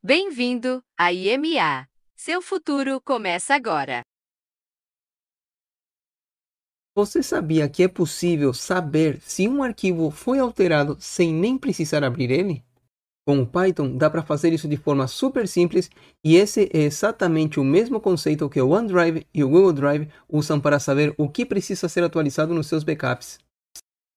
Bem-vindo à IMA. Seu futuro começa agora. Você sabia que é possível saber se um arquivo foi alterado sem nem precisar abrir ele? Com o Python dá para fazer isso de forma super simples e esse é exatamente o mesmo conceito que o OneDrive e o Google Drive usam para saber o que precisa ser atualizado nos seus backups.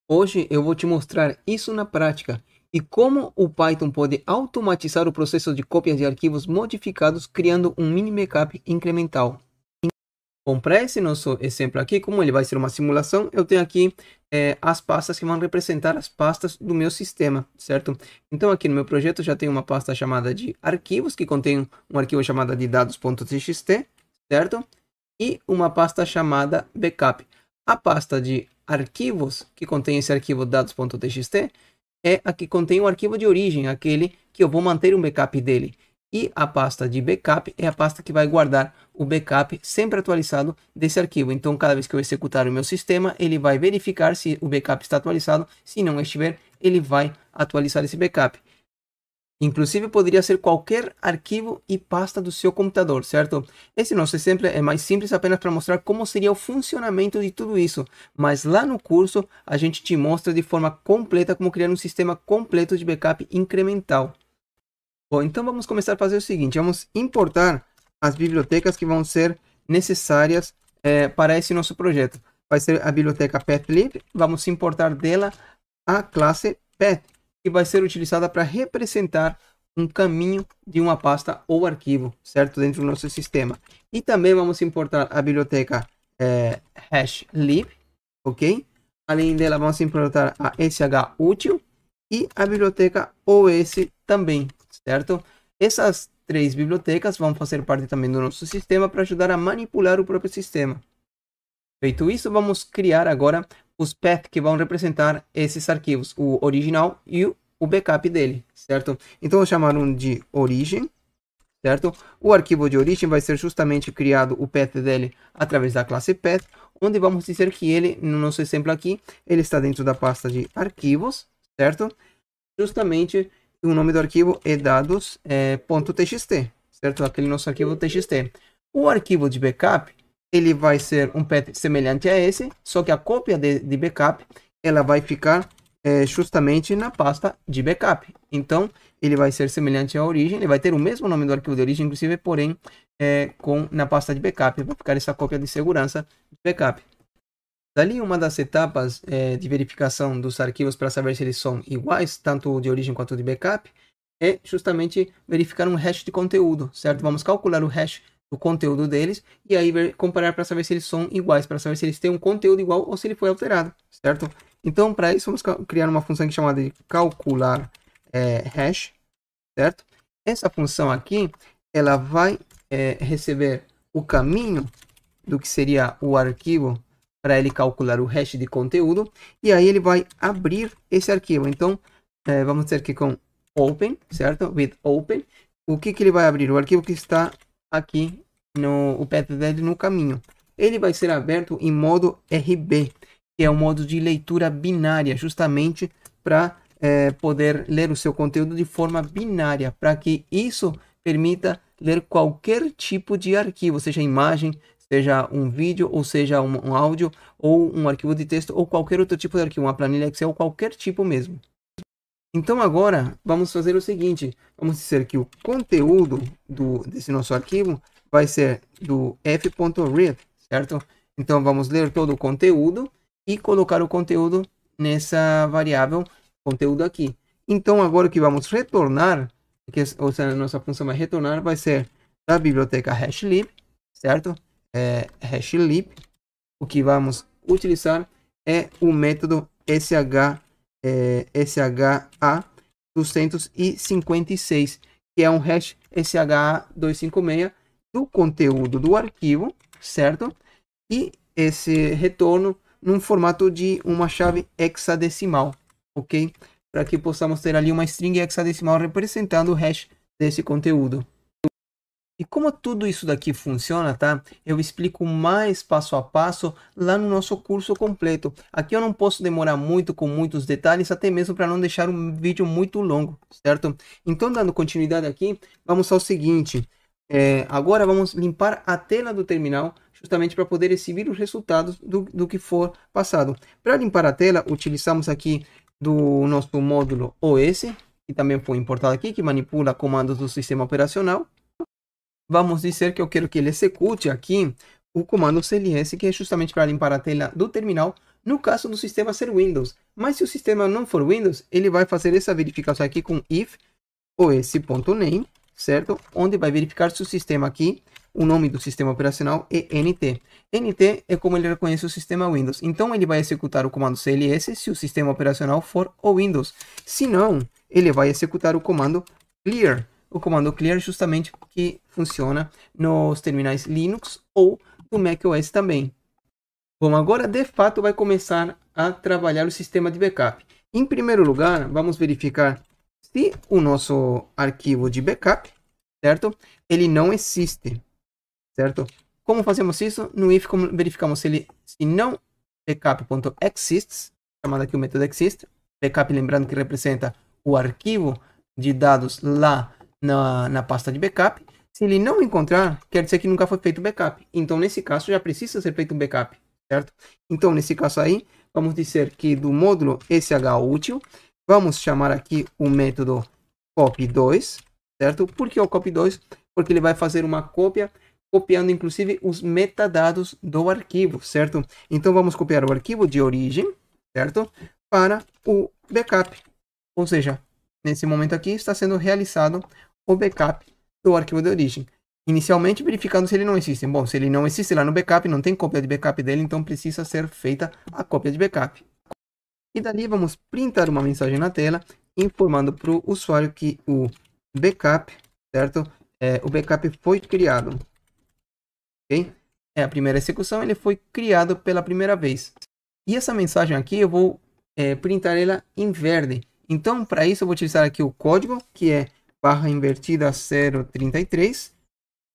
Hoje eu vou te mostrar isso na prática e como o Python pode automatizar o processo de cópia de arquivos modificados criando um mini backup incremental. Bom, para esse nosso exemplo aqui, como ele vai ser uma simulação, eu tenho aqui as pastas que vão representar as pastas do meu sistema, certo? Então aqui no meu projeto já tem uma pasta chamada de arquivos, que contém um arquivo chamado de dados.txt, certo? E uma pasta chamada backup. A pasta de arquivos, que contém esse arquivo dados.txt, é a que contém o arquivo de origem, aquele que eu vou manter um backup dele. E a pasta de backup é a pasta que vai guardar o backup sempre atualizado desse arquivo. Então, cada vez que eu executar o meu sistema, ele vai verificar se o backup está atualizado. Se não estiver, ele vai atualizar esse backup. Inclusive, poderia ser qualquer arquivo e pasta do seu computador, certo? Esse nosso exemplo é mais simples apenas para mostrar como seria o funcionamento de tudo isso. Mas lá no curso, a gente te mostra de forma completa como criar um sistema completo de backup incremental. Bom, então vamos começar a fazer o seguinte, vamos importar as bibliotecas que vão ser necessárias para esse nosso projeto. Vai ser a biblioteca pathlib, vamos importar dela a classe path, que vai ser utilizada para representar um caminho de uma pasta ou arquivo, certo? Dentro do nosso sistema. E também vamos importar a biblioteca hashlib, ok? Além dela, vamos importar a shutil e a biblioteca os também, certo? Essas três bibliotecas vão fazer parte também do nosso sistema para ajudar a manipular o próprio sistema. Feito isso, vamos criar agora os paths que vão representar esses arquivos, o original e o backup dele, certo? Então, vou chamar um de origem, certo? O arquivo de origem vai ser justamente criado o path dele através da classe path, onde vamos dizer que ele, no nosso exemplo aqui, ele está dentro da pasta de arquivos, certo? Justamente o nome do arquivo é dados.txt, certo? Aquele nosso arquivo txt. O arquivo de backup, ele vai ser um path semelhante a esse, só que a cópia de backup, ela vai ficar justamente na pasta de backup. Então, ele vai ser semelhante à origem, ele vai ter o mesmo nome do arquivo de origem, inclusive, porém, na pasta de backup. Vai ficar essa cópia de segurança de backup. Dali, uma das etapas de verificação dos arquivos para saber se eles são iguais, tanto de origem quanto de backup, é justamente verificar um hash de conteúdo, certo? Vamos calcular o hash do conteúdo deles e aí comparar para saber se eles são iguais, para saber se eles têm um conteúdo igual ou se ele foi alterado, certo? Então, para isso, vamos criar uma função chamada de calcular hash, certo? Essa função aqui, ela vai receber o caminho do que seria o arquivo para ele calcular o hash de conteúdo, e aí ele vai abrir esse arquivo. Então, vamos dizer que com open, certo? With open, o que ele vai abrir? O arquivo que está aqui no path dele no caminho. Ele vai ser aberto em modo RB, que é um modo de leitura binária, justamente para poder ler o seu conteúdo de forma binária, para que isso permita ler qualquer tipo de arquivo, seja imagem, seja um vídeo, ou seja um áudio, ou um arquivo de texto, ou qualquer outro tipo de arquivo, uma planilha Excel, qualquer tipo mesmo. Então agora, vamos fazer o seguinte, vamos dizer que o conteúdo desse nosso arquivo vai ser do f.read, certo? Então vamos ler todo o conteúdo e colocar o conteúdo nessa variável conteúdo aqui. Então agora o que vamos retornar, ou seja, a nossa função vai retornar, vai ser da biblioteca hashlib, certo? Hashlib, o que vamos utilizar é o método SHA-256, que é um hash SHA-256 do conteúdo do arquivo, certo? E esse retorno num formato de uma chave hexadecimal, ok? Para que possamos ter ali uma string hexadecimal representando o hash desse conteúdo. E como tudo isso daqui funciona, tá? Eu explico mais passo a passo lá no nosso curso completo. Aqui eu não posso demorar muito com muitos detalhes, até mesmo para não deixar um vídeo muito longo, certo? Então, dando continuidade aqui, vamos ao seguinte. Agora vamos limpar a tela do terminal, justamente para poder exibir os resultados do que for passado. Para limpar a tela, utilizamos aqui do nosso módulo OS, que também foi importado aqui, que manipula comandos do sistema operacional. Vamos dizer que eu quero que ele execute aqui o comando cls, que é justamente para limpar a tela do terminal, no caso do sistema ser Windows. Mas se o sistema não for Windows, ele vai fazer essa verificação aqui com if os.name, certo? Onde vai verificar se o sistema aqui, o nome do sistema operacional é NT. NT é como ele reconhece o sistema Windows. Então, ele vai executar o comando cls se o sistema operacional for o Windows. Se não, ele vai executar o comando clear. O comando clear justamente que funciona nos terminais Linux ou do macOS também. Bom, agora de fato vai começar a trabalhar o sistema de backup. Em primeiro lugar, vamos verificar se o nosso arquivo de backup, certo? Ele não existe, certo? Como fazemos isso? No if verificamos se não backup.exists, chamado aqui o método exist. Backup, lembrando que representa o arquivo de dados lá na pasta de backup. Se ele não encontrar, quer dizer que nunca foi feito backup. Então, nesse caso, já precisa ser feito um backup, certo? Então, nesse caso aí, vamos dizer que do módulo shútil, vamos chamar aqui o método copy2, certo? Por que o copy2? Porque ele vai fazer uma cópia, copiando inclusive os metadados do arquivo, certo? Então, vamos copiar o arquivo de origem, certo? Para o backup. Ou seja, nesse momento aqui está sendo realizado o backup do arquivo de origem. Inicialmente verificando se ele não existe. Bom, se ele não existe lá no backup, não tem cópia de backup dele, então precisa ser feita a cópia de backup. E dali vamos printar uma mensagem na tela, informando para o usuário que o backup, certo? O backup foi criado. Ok? É a primeira execução, ele foi criado pela primeira vez. E essa mensagem aqui eu vou printar ela em verde. Então, para isso eu vou utilizar aqui o código, que é barra invertida 033,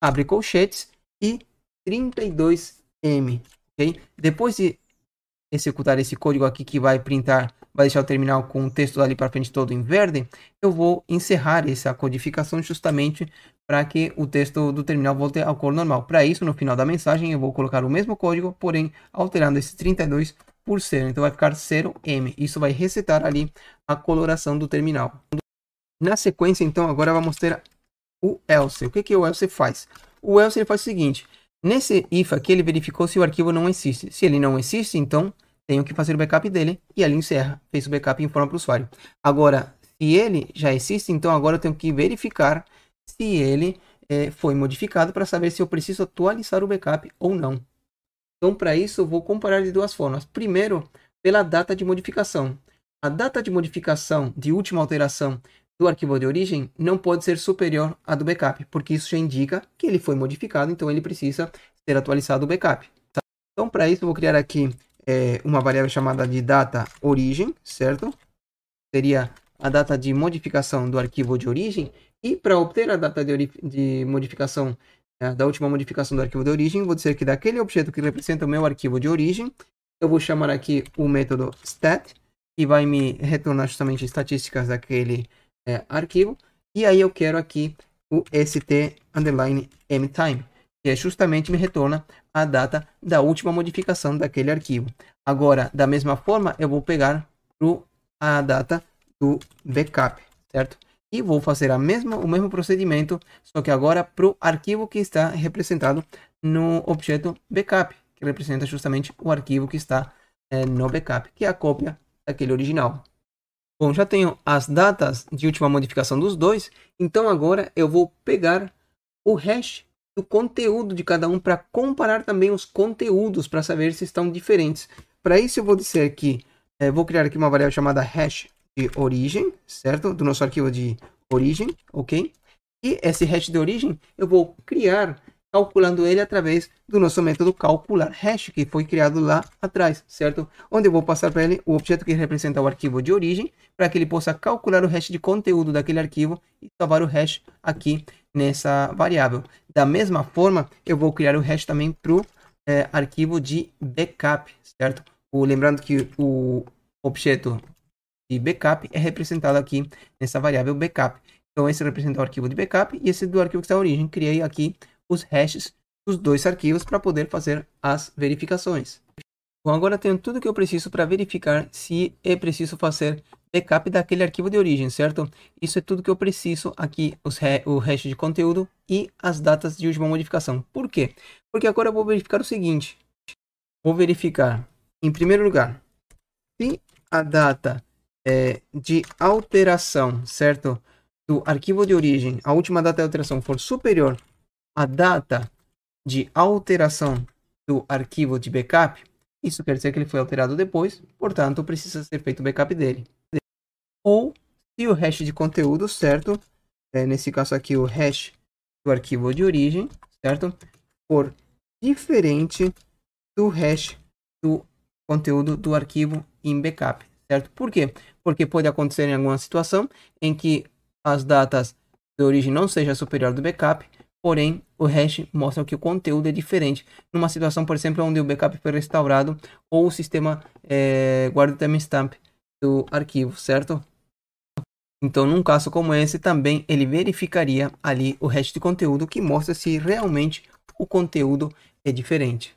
abre colchetes e 32M, ok? Depois de executar esse código aqui que vai printar, vai deixar o terminal com o texto ali para frente todo em verde, eu vou encerrar essa codificação justamente para que o texto do terminal volte à cor normal. Para isso, no final da mensagem, eu vou colocar o mesmo código, porém alterando esse 32 por 0. Então vai ficar 0M. Isso vai resetar ali a coloração do terminal. Na sequência, então, agora vamos ter o else. O que o else faz? O else ele faz o seguinte. Nesse if aqui, ele verificou se o arquivo não existe. Se ele não existe, então, tenho que fazer o backup dele. E ali encerra. Fez o backup e informa para o usuário. Agora, se ele já existe, então agora eu tenho que verificar se ele foi modificado para saber se eu preciso atualizar o backup ou não. Então, para isso, eu vou comparar de duas formas. Primeiro, pela data de modificação. A data de modificação de última alteração do arquivo de origem não pode ser superior à do backup, porque isso já indica que ele foi modificado, então ele precisa ser atualizado o backup. Tá? Então, para isso, eu vou criar aqui uma variável chamada de data origem, certo? Seria a data de modificação do arquivo de origem. E para obter a data de modificação da última modificação do arquivo de origem, vou dizer que daquele objeto que representa o meu arquivo de origem, eu vou chamar aqui o método stat, que vai me retornar justamente estatísticas daquele arquivo. E aí eu quero aqui o st_mtime, que justamente me retorna a data da última modificação daquele arquivo. Agora, da mesma forma, eu vou pegar a data do backup, certo? E vou fazer o mesmo procedimento, só que agora para o arquivo que está representado no objeto backup, que representa justamente o arquivo que está no backup, que é a cópia daquele original. Bom, já tenho as datas de última modificação dos dois, então agora eu vou pegar o hash do conteúdo de cada um para comparar também os conteúdos para saber se estão diferentes. Para isso eu vou dizer que vou criar aqui uma variável chamada hash de origem, certo? Do nosso arquivo de origem, ok? E esse hash de origem eu vou criar calculando ele através do nosso método calcular hash, que foi criado lá atrás, certo? Onde eu vou passar para ele o objeto que representa o arquivo de origem, para que ele possa calcular o hash de conteúdo daquele arquivo e salvar o hash aqui nessa variável. Da mesma forma, eu vou criar o hash também para o arquivo de backup, certo? Lembrando que o objeto de backup é representado aqui nessa variável backup. Então, esse representa o arquivo de backup e esse do arquivo que está na origem. Criei aqui os hashes dos dois arquivos para poder fazer as verificações. Bom, agora tenho tudo que eu preciso para verificar se é preciso fazer backup daquele arquivo de origem, certo? Isso é tudo que eu preciso aqui, o hash de conteúdo e as datas de última modificação. Por quê? Porque agora eu vou verificar o seguinte. Vou verificar, em primeiro lugar, se a data de alteração, certo? Do arquivo de origem, a última data de alteração for superior à data de alteração do arquivo de backup, isso quer dizer que ele foi alterado depois, portanto, precisa ser feito o backup dele. Ou se o hash de conteúdo, certo? Nesse caso aqui, o hash do arquivo de origem, certo? For diferente do hash do conteúdo do arquivo em backup, certo? Por quê? Porque pode acontecer em alguma situação em que as datas de origem não sejam superior do backup, porém o hash mostra que o conteúdo é diferente. Numa situação, por exemplo, onde o backup foi restaurado ou o sistema guarda o timestamp do arquivo, certo? Então, num caso como esse, também ele verificaria ali o hash de conteúdo que mostra se realmente o conteúdo é diferente.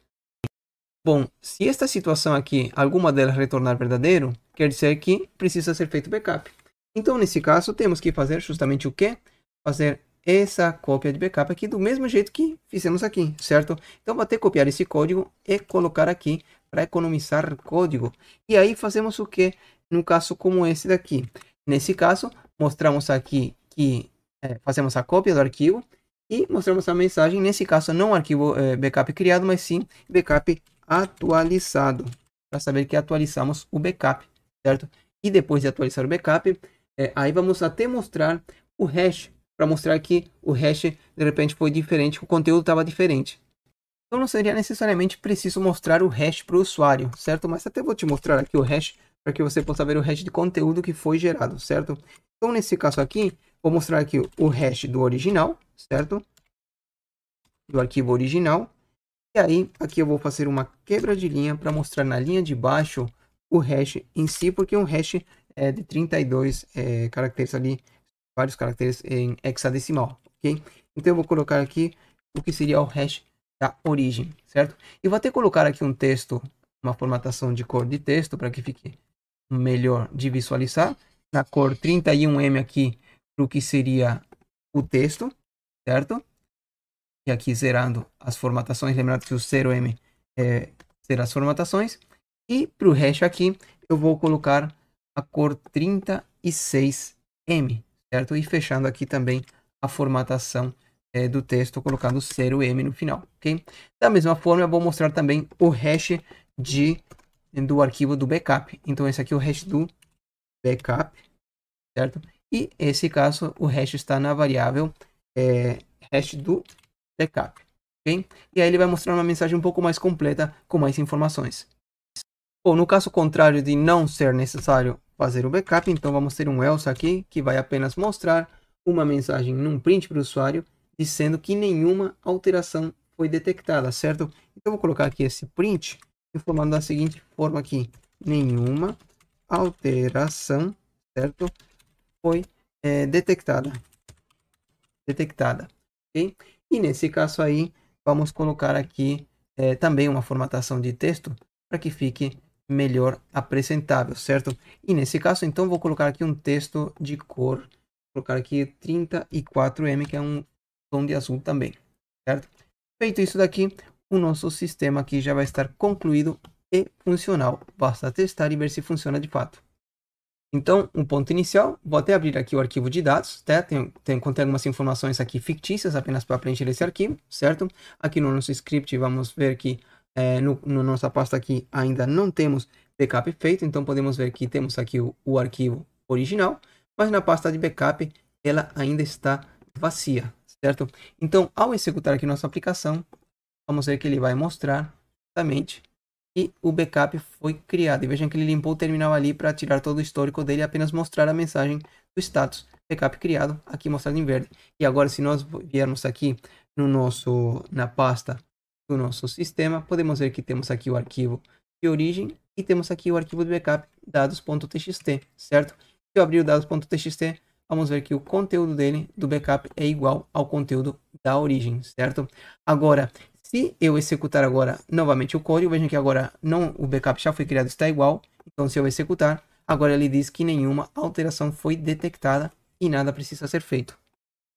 Bom, se esta situação aqui, alguma delas retornar verdadeiro, quer dizer que precisa ser feito backup. Então, nesse caso, temos que fazer justamente o quê? Fazer essa cópia de backup aqui do mesmo jeito que fizemos aqui, certo? Então, vou ter que copiar esse código e colocar aqui para economizar código. E aí, fazemos o quê? Num caso como esse daqui. Nesse caso, mostramos aqui que fazemos a cópia do arquivo e mostramos a mensagem. Nesse caso, não o arquivo backup criado, mas sim backup atualizado, para saber que atualizamos o backup, certo? E depois de atualizar o backup, aí vamos até mostrar o hash, para mostrar que o hash de repente foi diferente, o conteúdo estava diferente. Então não seria necessariamente preciso mostrar o hash para o usuário, certo? Mas até vou te mostrar aqui o hash, para que você possa ver o hash de conteúdo que foi gerado, certo? Então nesse caso aqui, vou mostrar aqui o hash do original, certo? Do arquivo original. E aí, aqui eu vou fazer uma quebra de linha para mostrar na linha de baixo o hash em si, porque um hash é de 32 caracteres ali, vários caracteres em hexadecimal, ok? Então eu vou colocar aqui o que seria o hash da origem, certo? E vou até colocar aqui um texto, uma formatação de cor de texto, para que fique melhor de visualizar. Na cor 31M aqui, para o que seria o texto, certo? E aqui zerando as formatações, lembrando que o 0M será as formatações. E para o hash aqui, eu vou colocar a cor 36M, certo? E fechando aqui também a formatação do texto, colocando 0M no final, ok? Da mesma forma, eu vou mostrar também o hash do arquivo do backup. Então, esse aqui é o hash do backup, certo? E esse caso, o hash está na variável hash do backup, ok? E aí ele vai mostrar uma mensagem um pouco mais completa, com mais informações. Bom, no caso contrário de não ser necessário fazer o backup, então vamos ter um else aqui, que vai apenas mostrar uma mensagem num print para o usuário, dizendo que nenhuma alteração foi detectada, certo? Então vou colocar aqui esse print, informando da seguinte forma aqui: nenhuma alteração, certo? Foi detectada, ok? E nesse caso aí, vamos colocar aqui também uma formatação de texto para que fique melhor apresentável, certo? E nesse caso, então, vou colocar aqui um texto de cor, vou colocar aqui 34M, que é um tom de azul também, certo? Feito isso daqui, o nosso sistema aqui já vai estar concluído e funcional. Basta testar e ver se funciona de fato. Então, um ponto inicial, vou até abrir aqui o arquivo de dados, tá? Contém algumas informações aqui fictícias, apenas para preencher esse arquivo, certo? Aqui no nosso script, vamos ver que no nossa pasta aqui ainda não temos backup feito, então podemos ver que temos aqui o arquivo original, mas na pasta de backup ela ainda está vazia, certo? Então, ao executar aqui nossa aplicação, vamos ver que ele vai mostrar justamente e o backup foi criado. E vejam que ele limpou o terminal ali para tirar todo o histórico dele e apenas mostrar a mensagem do status. Backup criado, aqui mostrado em verde. E agora, se nós viermos aqui na pasta do nosso sistema, podemos ver que temos aqui o arquivo de origem e temos aqui o arquivo de backup dados.txt, certo? Se eu abrir o dados.txt, vamos ver que o conteúdo dele, do backup, é igual ao conteúdo da origem, certo? Agora, se eu executar agora novamente o código, vejam que agora o backup já foi criado, está igual. Então, se eu executar, agora ele diz que nenhuma alteração foi detectada e nada precisa ser feito.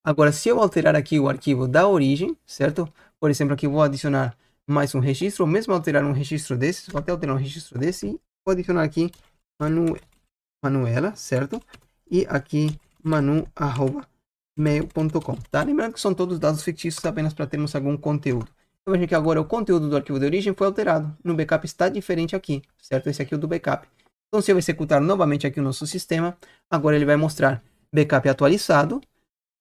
Agora, se eu alterar aqui o arquivo da origem, certo? Por exemplo, aqui eu vou adicionar mais um registro, ou mesmo alterar um registro desse, vou até alterar um registro desse e vou adicionar aqui Manuela, certo? E aqui manu@mail.com, tá? Lembrando que são todos dados fictícios apenas para termos algum conteúdo. Então, veja que agora o conteúdo do arquivo de origem foi alterado. No backup está diferente aqui, certo? Esse aqui é o do backup. Então, se eu executar novamente aqui o nosso sistema, agora ele vai mostrar backup atualizado.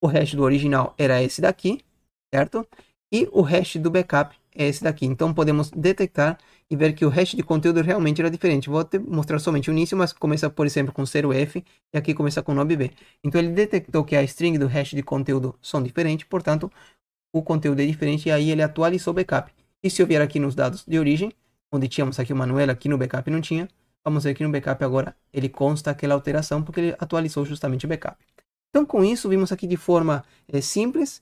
O hash do original era esse daqui, certo? E o hash do backup é esse daqui. Então, podemos detectar e ver que o hash de conteúdo realmente era diferente. Vou mostrar somente o início, mas começa, por exemplo, com 0f e aqui começa com 9b. Então, ele detectou que a string do hash de conteúdo são diferentes, portanto, o conteúdo é diferente e aí ele atualizou o backup. E se eu vier aqui nos dados de origem, onde tínhamos aqui o Manuela, aqui no backup não tinha, vamos ver que no backup agora ele consta aquela alteração porque ele atualizou justamente o backup. Então, com isso, vimos aqui de forma simples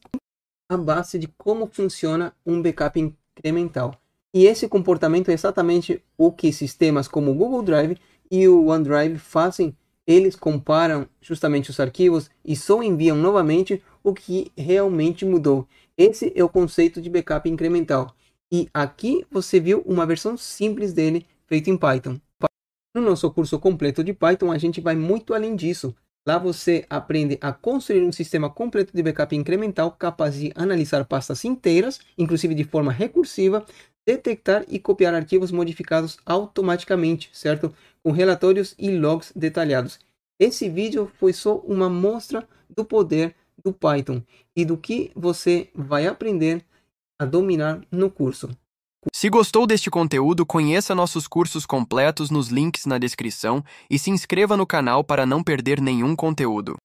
a base de como funciona um backup incremental. E esse comportamento é exatamente o que sistemas como o Google Drive e o OneDrive fazem. Eles comparam justamente os arquivos e só enviam novamente o que realmente mudou. Esse é o conceito de backup incremental. E aqui você viu uma versão simples dele feito em Python. No nosso curso completo de Python, a gente vai muito além disso. Lá você aprende a construir um sistema completo de backup incremental capaz de analisar pastas inteiras, inclusive de forma recursiva, detectar e copiar arquivos modificados automaticamente, certo? Com relatórios e logs detalhados. Esse vídeo foi só uma mostra do poder do Python e do que você vai aprender a dominar no curso. Se gostou deste conteúdo, conheça nossos cursos completos nos links na descrição e se inscreva no canal para não perder nenhum conteúdo.